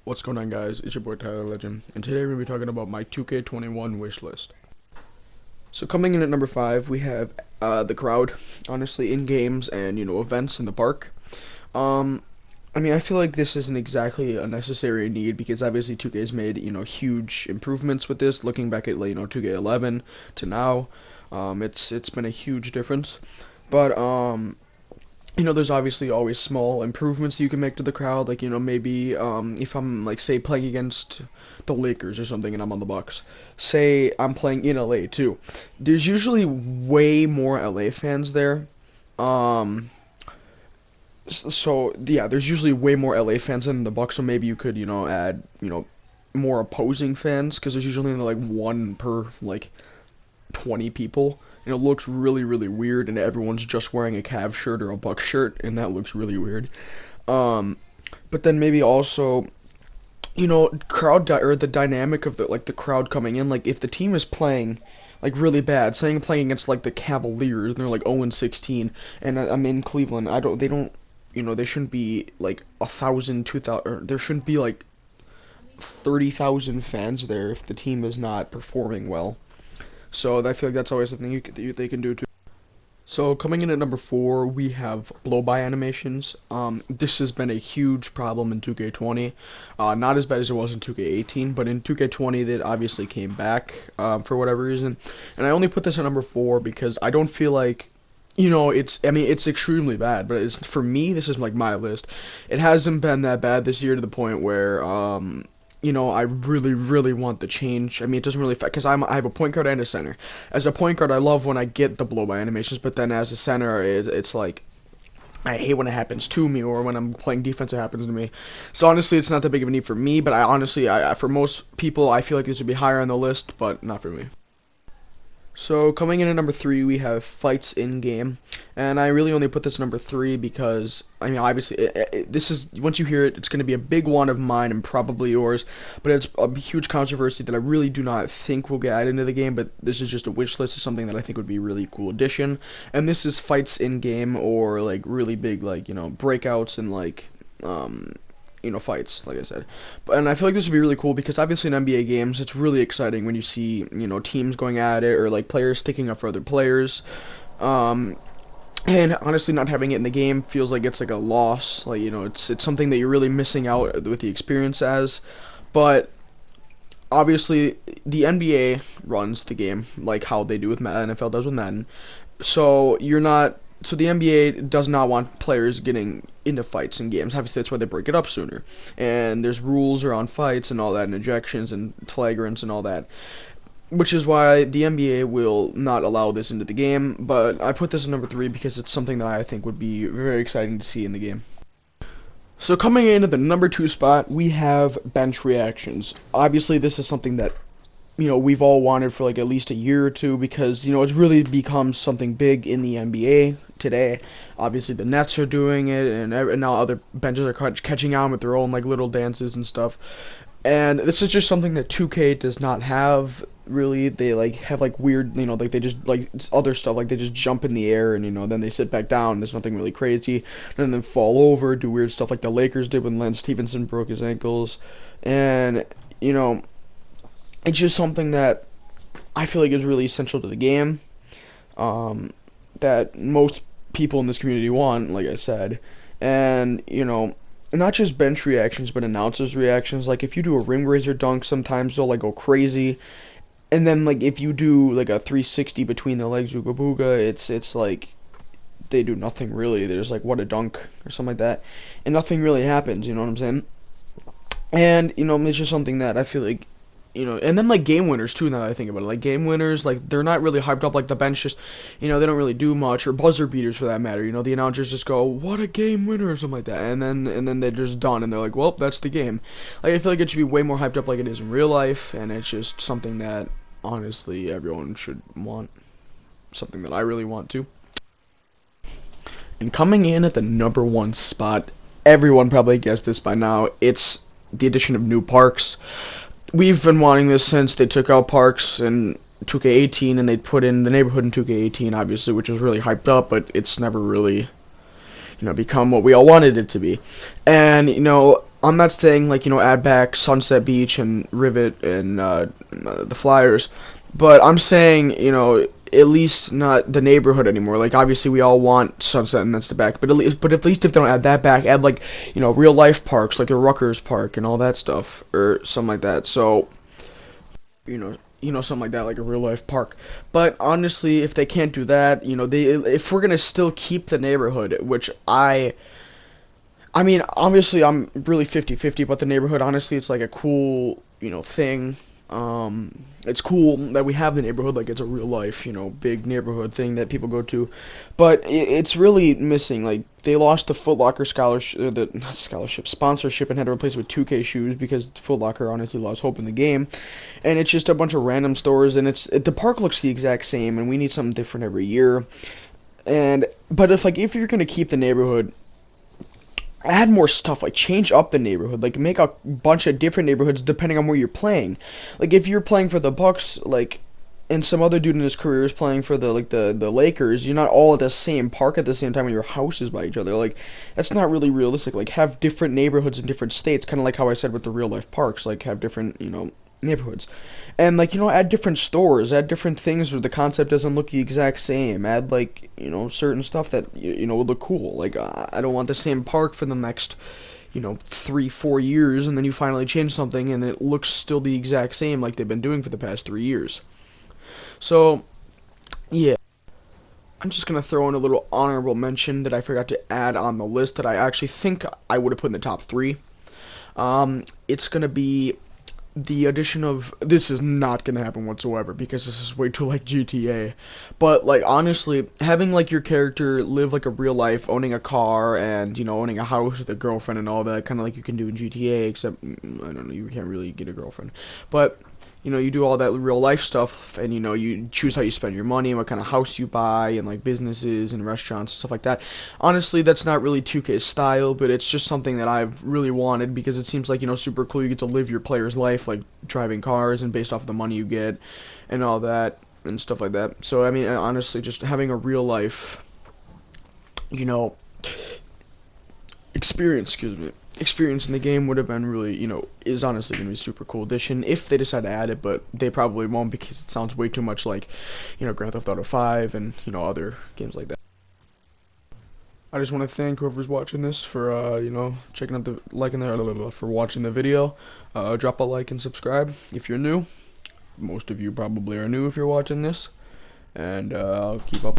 What's going on, guys? It's your boy Tyler Legend, and today we're going to be talking about my 2K21 wish list. So coming in at number 5, we have the crowd, honestly, in games and, events in the park. Um, I feel like this isn't exactly a necessary need because obviously 2K's made, huge improvements with this. Looking back at, 2K11 to now, it's been a huge difference. But, there's obviously always small improvements you can make to the crowd. Like, maybe if I'm, like, say, playing against the Lakers or something and I'm on the Bucks. Say I'm playing in LA, too. There's usually way more LA fans there. Um, so, yeah, there's usually way more LA fans than the Bucks, so maybe you could, add, more opposing fans, because there's usually, like, one per, like, 20 people, and it looks really, really weird, and everyone's just wearing a Cavs shirt or a Bucks shirt, and that looks really weird. Um, but then maybe also, or the dynamic of the crowd coming in, like if the team is playing like really bad, saying playing against like the Cavaliers, and they're like 0-16, and I'm in Cleveland, they don't, they shouldn't be like 1,000, 2,000, or there shouldn't be like 30,000 fans there if the team is not performing well. So I feel like that's always something they can do too. So coming in at number 4, we have blow-by animations. This has been a huge problem in 2K20. Not as bad as it was in 2K18, but in 2K20 that obviously came back for whatever reason. And I only put this at number 4 because I don't feel like, it's extremely bad, but for me, this is like my list. It hasn't been that bad this year to the point where, I really, really want the change. It doesn't really affect, because I have a point guard and a center. As a point guard, I love when I get the blow-by animations, but then as a center, it's like, I hate when it happens to me, or when I'm playing defense, it happens to me. So honestly, it's not that big of a need for me, but for most people, I feel like this would be higher on the list, but not for me. So coming in at number 3, we have fights in game, and I really only put this number 3 because obviously this is, once you hear it, it's going to be a big one of mine and probably yours, but it's a huge controversy that I really do not think will get added into the game. But this is just a wish list of something that I think would be a really cool addition, and this is fights in game, or like really big, like breakouts and like fights, like I said. And I feel like this would be really cool because obviously in NBA games, it's really exciting when you see, teams going at it, or like players sticking up for other players. And honestly, not having it in the game feels like it's like a loss. Like, it's something that you're really missing out with the experience as. But obviously, the NBA runs the game like how they do with NFL does with Madden. So you're not. So the NBA does not want players getting into fights in games. Obviously, that's why they break it up sooner. And there's rules around fights and all that, and ejections and flagrants and all that. Which is why the NBA will not allow this into the game. But I put this at number 3 because it's something that I think would be very exciting to see in the game. So coming in at the number 2 spot, we have bench reactions. Obviously, this is something that we've all wanted for like at least a year or two, because it's really become something big in the NBA today. Obviously the Nets are doing it, and now other benches are catching on with their own like little dances and stuff. And this is just something that 2K does not have really. They like have like weird, like they just like other stuff, like they just jump in the air and then they sit back down. There's nothing really crazy, and then fall over, do weird stuff like the Lakers did when Lance Stevenson broke his ankles. And it's just something that I feel like is really essential to the game, that most people in this community want, like I said. And, not just bench reactions, but announcers' reactions. Like, if you do a rim raiser dunk, sometimes they'll, like, go crazy. And then, like, if you do, like, a 360 between the legs, ooga booga, it's like, they do nothing, really. They're just like, what a dunk, or something like that. And nothing really happens, you know what I'm saying? And, it's just something that I feel like, and then like game winners too. Now that I think about it, like game winners, like they're not really hyped up. Like the bench just, they don't really do much, or buzzer beaters for that matter. The announcers just go, "What a game winner," or something like that, and then they're just done, and they're like, "Well, that's the game." Like I feel like it should be way more hyped up, like it is in real life, and it's just something that honestly everyone should want. Something that I really want to. And coming in at the number 1 spot, everyone probably guessed this by now. It's the addition of new parks. We've been wanting this since they took out parks in 2K18, and they put in the neighborhood in 2K18, obviously, which was really hyped up, but it's never really, become what we all wanted it to be. And, I'm not saying like add back Sunset Beach and Rivet and the Flyers, but I'm saying at least not the neighborhood anymore. Like obviously we all want Sunset and that's the back, but at least if they don't add that back, add like real life parks like the Rutgers Park and all that stuff or something like that. So something like that, like a real life park. But honestly, if they can't do that, if we're gonna still keep the neighborhood, which I mean, obviously, I'm really 50-50 about the neighborhood. Honestly, it's like a cool, thing. It's cool that we have the neighborhood, like it's a real life, big neighborhood thing that people go to. But it's really missing. Like they lost the Foot Locker scholarship, the not scholarship sponsorship, and had to replace it with 2K shoes because Foot Locker honestly lost hope in the game. And it's just a bunch of random stores, and the park looks the exact same, and we need something different every year. But if you're gonna keep the neighborhood, add more stuff, like change up the neighborhood, like make a bunch of different neighborhoods depending on where you're playing. Like if you're playing for the Bucks, like, and some other dude in his career is playing for the Lakers, you're not all at the same park at the same time when your house is by each other. Like that's not really realistic. Like have different neighborhoods in different states, kind of like how I said with the real life parks, like have different neighborhoods. And like add different stores, add different things where the concept doesn't look the exact same. Add like certain stuff that would look cool. Like I don't want the same park for the next 3-4 years, and then you finally change something and it looks still the exact same like they've been doing for the past 3 years. So yeah, I'm just gonna throw in a little honorable mention that I forgot to add on the list that I actually think I would have put in the top three. It's gonna be the addition of, this is not gonna happen whatsoever because this is way too like GTA, but like honestly, having like your character live like a real life, owning a car and owning a house with a girlfriend and all that, kind of like you can do in GTA, except I don't know, you can't really get a girlfriend, but you do all that real life stuff, and you choose how you spend your money and what kind of house you buy, and like businesses and restaurants and stuff like that. Honestly, that's not really 2K's style, but it's just something that I've really wanted because it seems like super cool. You get to live your player's life, like driving cars and based off of the money you get and all that and stuff like that. So I mean, honestly, just having a real life, you know, experience in the game would have been really, is honestly going to be a super cool addition if they decide to add it, but they probably won't because it sounds way too much like, Grand Theft Auto 5 and, other games like that. I just want to thank whoever's watching this for, checking out for watching the video. Drop a like and subscribe if you're new. Most of you probably are new if you're watching this. And keep up.